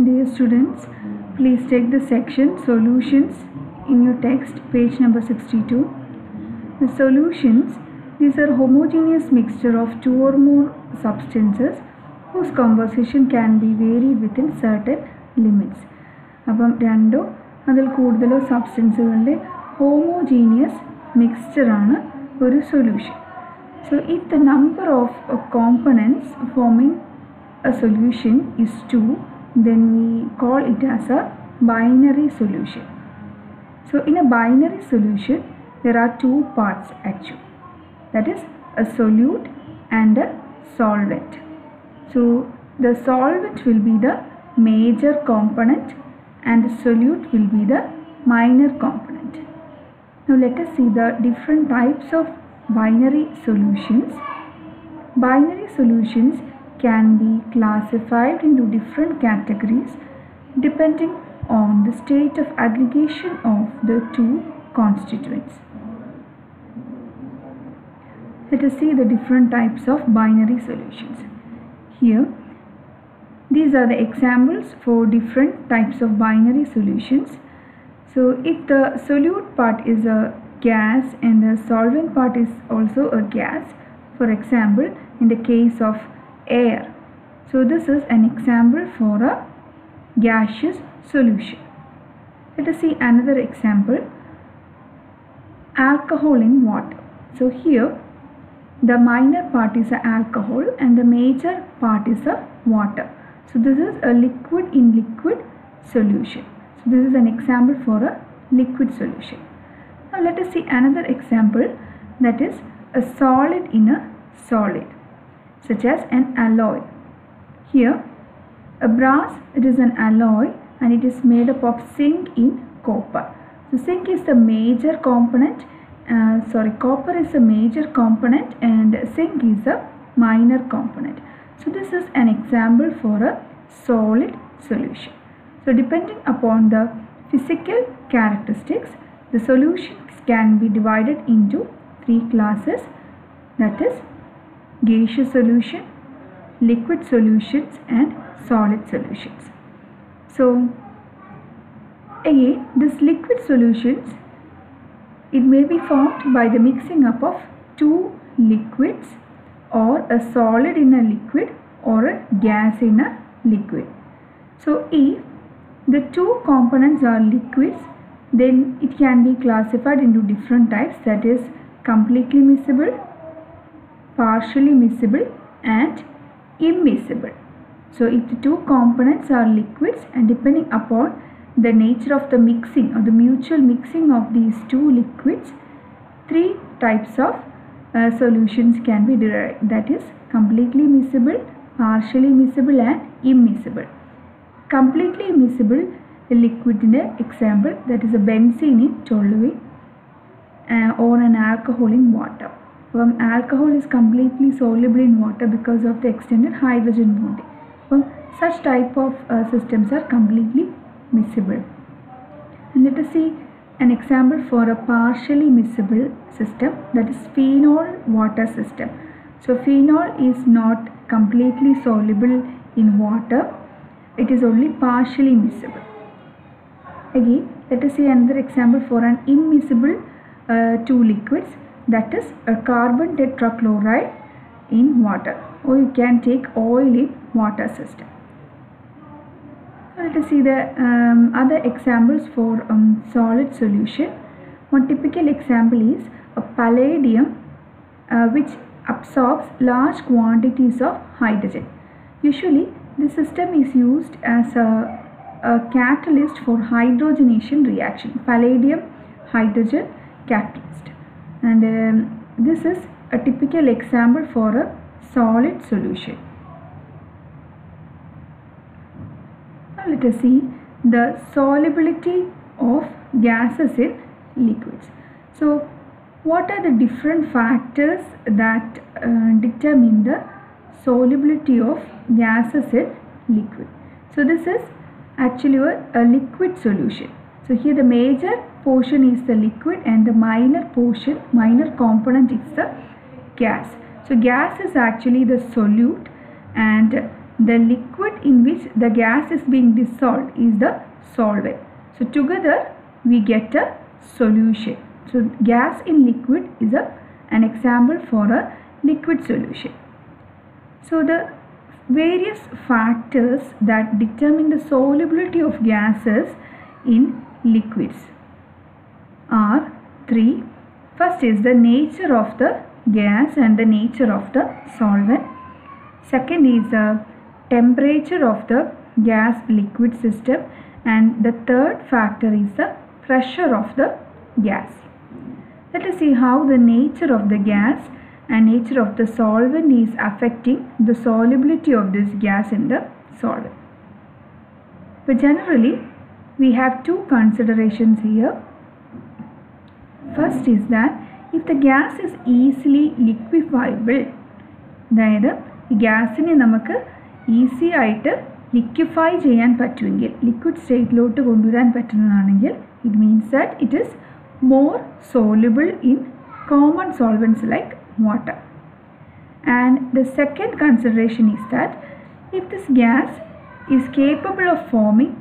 Dear students, please take the section Solutions in your text, page number 62. The solutions, these are homogeneous mixture of two or more substances whose composition can be varied within certain limits. അപ്പം രണ്ടോ അതിൽ കൂടുതലോ സബ്സ്റ്റൻസുകളുടെ homogeneous മിക്സ്ചറാണ് ഒരു solution. So if the number of components forming a solution is 2, then we call it as a binary solution. So in a binary solution there are two parts actually, that is a solute and a solvent. So the solvent will be the major component and the solute will be the minor component. Now let us see the different types of binary solutions. Binary solutions can be classified into different categories depending on the state of aggregation of the two constituents. Let us see the different types of binary solutions. Here, these are the examples for different types of binary solutions. So if the solute part is a gas and the solvent part is also a gas, for example in the case of air, so this is an example for a gaseous solution. Let us see another example, alcohol in water. So here the minor part is a alcohol and the major part is a water. So this is a liquid in liquid solution. So this is an example for a liquid solution. Now let us see another example, that is a solid in a solid, such as an alloy. Here a brass, it is an alloy and it is made up of zinc in copper. So zinc is the major component, copper is a major component and zinc is a minor component. So this is an example for a solid solution. So depending upon the physical characteristics, the solutions can be divided into three classes, that is gaseous solution, liquid solutions and solid solutions. So again, this liquid solutions, it may be formed by the mixing up of two liquids or a solid in a liquid or a gas in a liquid. So if the two components are liquids, then it can be classified into different types, that is completely miscible, partially miscible and immiscible. So if the two components are liquids and depending upon the nature of the mixing or the mutual mixing of these two liquids, three types of solutions can be derived, that is completely miscible, partially miscible and immiscible. Completely miscible liquid in an example, that is a benzene in toluene or an alcohol in water. Alcohol is completely soluble in water because of the extended hydrogen bonding. Such type of systems are completely miscible. And let us see an example for a partially miscible system, that is phenol water system. So phenol is not completely soluble in water, it is only partially miscible. Again, let us see another example for an immiscible two liquids, that is a carbon tetrachloride in water, or you can take oil in water system. Let us see the other examples for solid solution. One typical example is a palladium which absorbs large quantities of hydrogen. Usually this system is used as a catalyst for hydrogenation reaction, palladium hydrogen catalyst, and this is a typical example for a solid solution. Now let us see the solubility of gases in liquids. So what are the different factors that determine the solubility of gases in liquid? So this is actually a liquid solution. So here the major portion is the liquid and the minor component is the gas. So gas is actually the solute and the liquid in which the gas is being dissolved is the solvent. So together we get a solution. So gas in liquid is an example for a liquid solution. So the various factors that determine the solubility of gases in liquids are three. First is the nature of the gas and the nature of the solvent. Second is the temperature of the gas liquid system, and the third factor is the pressure of the gas. Let us see how the nature of the gas and nature of the solvent is affecting the solubility of this gas in the solvent. But generally we have two considerations here. First is that if the gas is easily liquefiable, അതായത് ഈ ഗ്യാസിനെ നമുക്ക് easy ആയിട്ട് liquefy ചെയ്യാൻ പറ്റുമെങ്കിൽ, liquid സ്റ്റേറ്റിലോട്ട് കൊണ്ടുവരാൻ പറ്റുന്നതാണെങ്കിൽ, it means that it is more soluble in common solvents like water. And the second consideration is that if this gas is capable of forming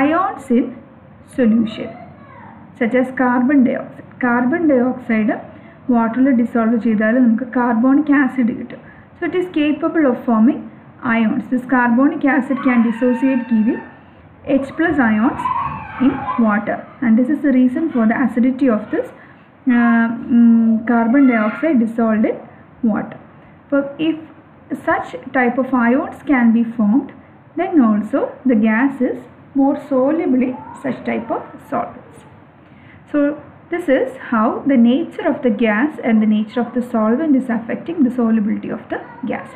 ions in solution such as carbon dioxide. Carbon dioxide water dissolve ചെയ്താൽ നമുക്ക് carbonic acid കിട്ടും. So it is capable of forming ions. This carbonic acid can dissociate giving H plus ions in water, and this is the reason for the acidity of this carbon dioxide dissolved in water. But if such type of ions can be formed, then also the gas is more soluble in such type of solvents. So this is how the nature of the gas and the nature of the solvent is affecting the solubility of the gas.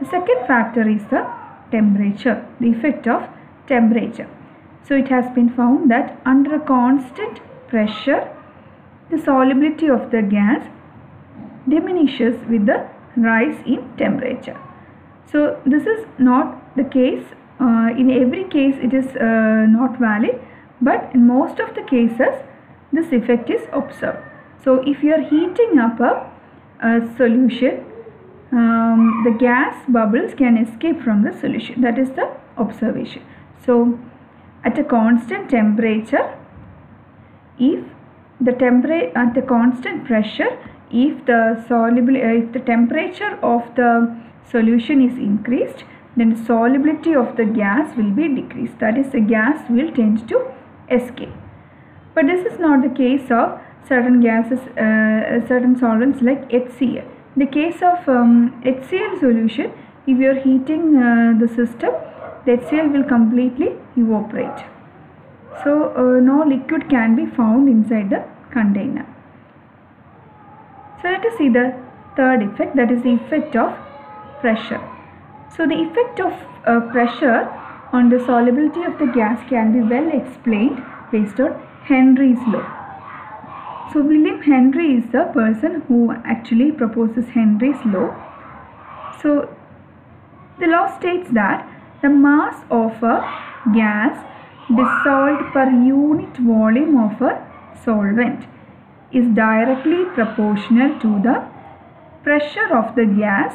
The second factor is the temperature, the effect of temperature. So it has been found that under a constant pressure, the solubility of the gas diminishes with the rise in temperature. So this is not the case. In every case it is not valid, but in most of the cases this effect is observed. So if you are heating up a solution, the gas bubbles can escape from the solution. That is the observation. So at a constant temperature, at the constant pressure, if the temperature of the solution is increased, then the solubility of the gas will be decreased. That is, the gas will tend to escape. But this is not the case of certain gases, certain solvents like HCl. In the case of HCl solution, if you are heating the system, the HCl will completely evaporate. So no liquid can be found inside the container. So let us see the third effect, that is the effect of pressure. So the effect of pressure on the solubility of the gas can be well explained based on Henry's law. So William Henry is the person who actually proposes Henry's law. So the law states that the mass of a gas dissolved per unit volume of a solvent is directly proportional to the pressure of the gas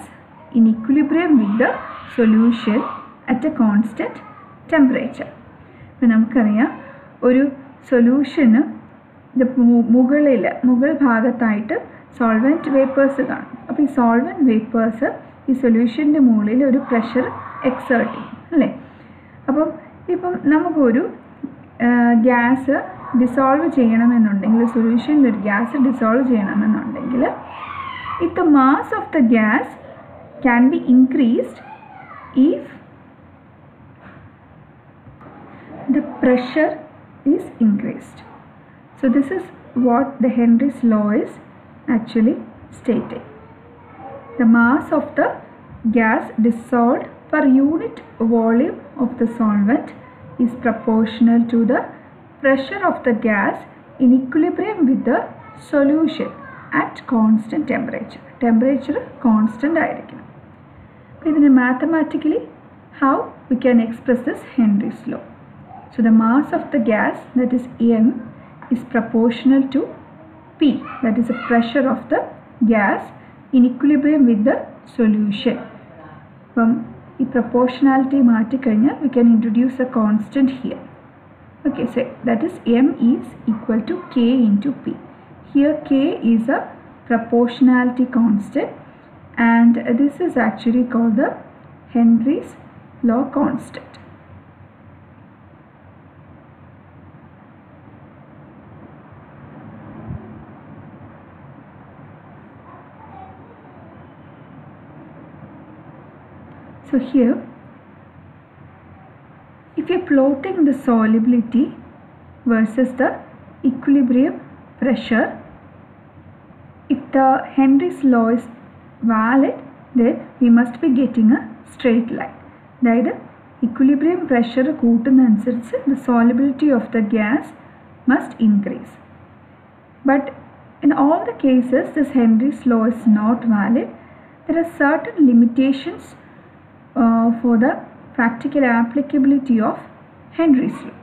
in equilibrium with the solution at a constant temperature. അപ്പോൾ നമുക്കറിയാം ഒരു സൊല്യൂഷന് മുകൾ ഭാഗത്തായിട്ട് solvent vapours കാണും. അപ്പോൾ ഈ solvent vapours ഈ സൊല്യൂഷൻ്റെ മുകളിൽ ഒരു പ്രഷർ എക്സേർട്ട് ചെയ്യും, അല്ലേ? അപ്പം നമുക്കൊരു ഗ്യാസ് ഡിസോൾവ് ചെയ്യണമെന്നുണ്ടെങ്കിൽ, സൊല്യൂഷനിൽ ഒരു ഗ്യാസ് ഡിസോൾവ് ചെയ്യണമെന്നുണ്ടെങ്കിൽ, if the mass of the gas can be increased if the pressure is increased. So this is what the Henry's law is actually stating. The mass of the gas dissolved per unit volume of the solvent is proportional to the pressure of the gas in equilibrium with the solution at constant temperature. Temperature constant ആയിരിക്കണം. ഇതിനെ mathematically how we can express this Henry's law. So the mass of the gas, that is M, is proportional to P, that is the pressure of the gas in equilibrium with the solution. ഈ proportionality മാറ്റിക്കഴിഞ്ഞാൽ we can introduce a constant here. Okay, so that is m is equal to k into p. Here k is a proportionality constant and this is actually called the Henry's law constant. So here, if you are plotting the solubility versus the equilibrium pressure, if the Henry's law is valid, then we must be getting a straight line. അതായത് equilibrium pressure കൂട്ടുന്നതനുസരിച്ച് the solubility of the gas must increase. But in all the cases, this Henry's law is not valid. There are certain limitations for the practical applicability of Henry's law.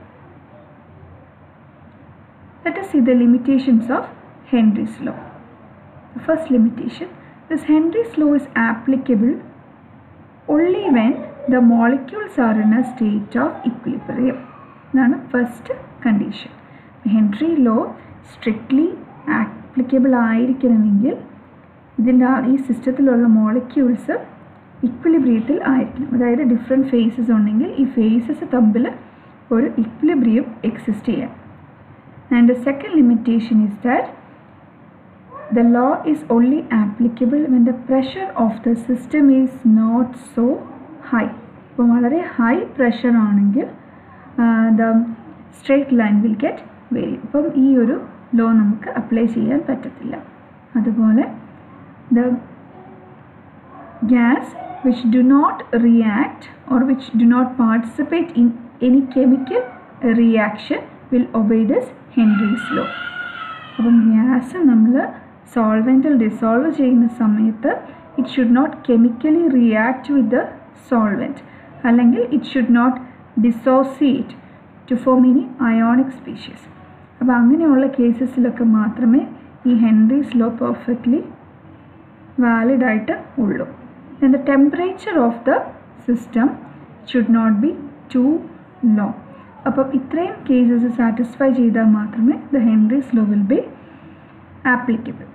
Let us see the limitations of Henry's law. The first limitation, this Henry's law is applicable only when the molecules are in a state of equilibrium. That's the first condition. Henry law strictly applicable ആയിരിക്കണമെങ്കിൽ ഇതിൻ്റെ ഈ സിസ്റ്റത്തിലുള്ള molecules ഇക്വിലിബ്രിയത്തിൽ ആയിരിക്കണം. അതായത് different faces ഉണ്ടെങ്കിൽ ഈ faces തമ്മിൽ ഒരു equilibrium exist ചെയ്യാം. And the second limitation is that the law is only applicable when the pressure of the system is not so high. അപ്പോൾ വളരെ ഹൈ പ്രഷർ ആണെങ്കിൽ the straight line will get vary. അപ്പം ഈ ഒരു law നമുക്ക് apply ചെയ്യാൻ പറ്റത്തില്ല. അതുപോലെ the gas which do not react or which do not participate in any chemical reaction will obey this Henry's law. അപ്പം ഗ്യാസ് നമ്മൾ സോൾവെൻറ്റിൽ ഡിസോൾവ് ചെയ്യുന്ന സമയത്ത് it should not chemically react with the solvent, അല്ലെങ്കിൽ it should not dissociate to form any ionic species. അപ്പോൾ അങ്ങനെയുള്ള കേസസിലൊക്കെ മാത്രമേ ഈ ഹെൻറീസ് ലോ പെർഫെക്റ്റ്ലി വാലിഡായിട്ട് ഉള്ളൂ. And the temperature of the system should not be too low. അപ്പം ഇത്രയും cases satisfy ചെയ്താൽ മാത്രമേ the Henry's law will be applicable.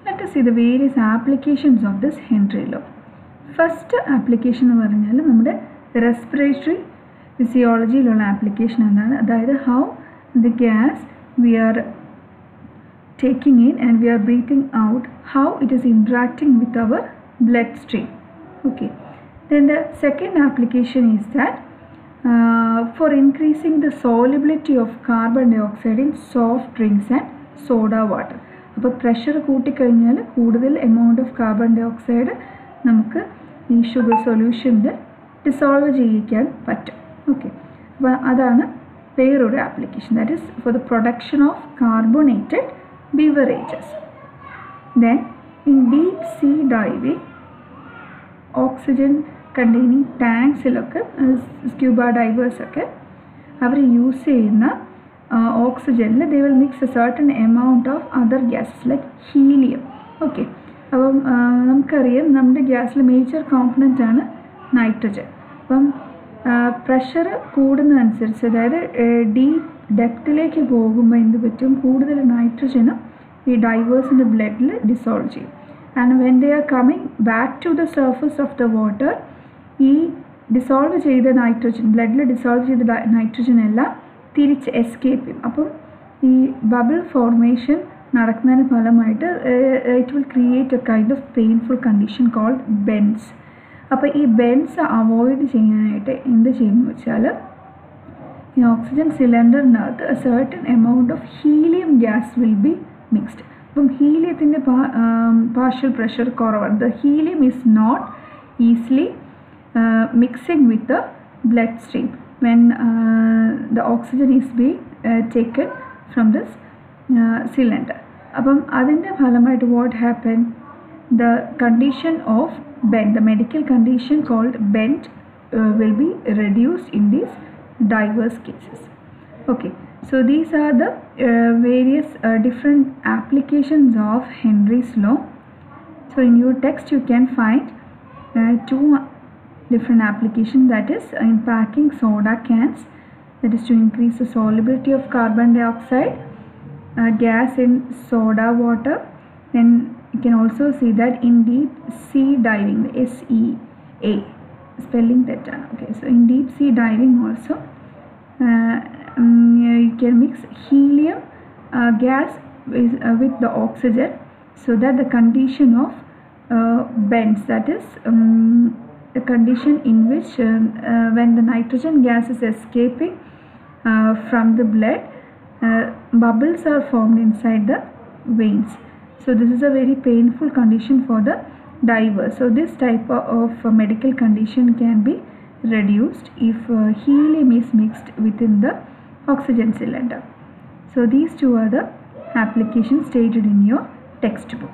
Let us see the various applications of this Henry law. First application എന്ന് പറഞ്ഞാൽ നമ്മുടെ respiratory ഫിസിയോളജിയിലുള്ള application എന്താണ്, അതായത് how the gas we are taking in and we are breathing out, how it is interacting with our bloodstream. Okay. Then the second application is that for increasing the solubility of carbon dioxide in soft drinks and soda water. അപ്പോൾ pressure കൂട്ടിക്കഴിഞ്ഞാൽ കൂടുതൽ amount of carbon dioxide നമുക്ക് ഈ sugar സൊല്യൂഷനിൽ dissolve ചെയ്യിക്കാൻ പറ്റും. Okay, അപ്പോൾ അതാണ് വേറൊരു application, that is for the production of carbonated beverages. Then in deep sea diving oxygen containing ടാങ്ക്സിലൊക്കെ സ്ക്യൂബ ഡൈവേഴ്സൊക്കെ അവർ യൂസ് ചെയ്യുന്ന oxygen, they will mix a certain amount of other gases like helium. Okay, അപ്പം നമുക്കറിയാം നമ്മുടെ ഗ്യാസിൽ major component ആണ് nitrogen. അപ്പം പ്രഷർ കൂടുന്നതനുസരിച്ച്, അതായത് ഡീപ്പ് ഡെപ്തിലേക്ക് പോകുമ്പോൾ എന്ത് പറ്റും, കൂടുതൽ നൈട്രജനും ഈ ഡൈവേഴ്സിൻ്റെ ബ്ലഡിൽ ഡിസോൾവ് ചെയ്യും. And when they are coming back to the surface of the water, ഈ ഡിസോൾവ് ചെയ്ത നൈട്രജൻ, ബ്ലഡിൽ ഡിസോൾവ് ചെയ്ത നൈട്രജൻ എല്ലാം തിരിച്ച് എസ്കേപ്പ് ചെയ്യും. അപ്പം ഈ ബബിൾ ഫോർമേഷൻ നടക്കുന്നതിന് ഫലമായിട്ട് it will create a kind of painful condition called bends. അപ്പോൾ ഈ ബെൻസ് അവോയ്ഡ് ചെയ്യാനായിട്ട് എന്ത് ചെയ്യുന്നു വെച്ചാൽ, ഈ ഓക്സിജൻ സിലിണ്ടറിനകത്ത് a certain amount of helium gas will be mixed. അപ്പം ഹീലിയത്തിൻ്റെ പാർഷ്യൽ പ്രഷർ കുറവാണ്. The helium is not easily mixing with the blood stream when the oxygen is being taken from this cylinder. അപ്പം അതിൻ്റെ ഫലമായിട്ട് what happened, the condition of bend, the medical condition called bend will be reduced in these diverse cases. Okay, so these are the various different applications of Henry's law. So in your text you can find two different application, that is in packing soda cans, that is to increase the solubility of carbon dioxide, gas in soda water. Then you can also see that in deep sea diving, the SEA, spelling that down. Okay, so in deep sea diving also you can mix helium gas with the oxygen, so that the condition of bends, that is the condition in which when the nitrogen gas is escaping from the blood, bubbles are formed inside the veins. So this is a very painful condition for the diver. So this type of medical condition can be reduced if helium is mixed within the oxygen cylinder. So these two are the applications stated in your textbook.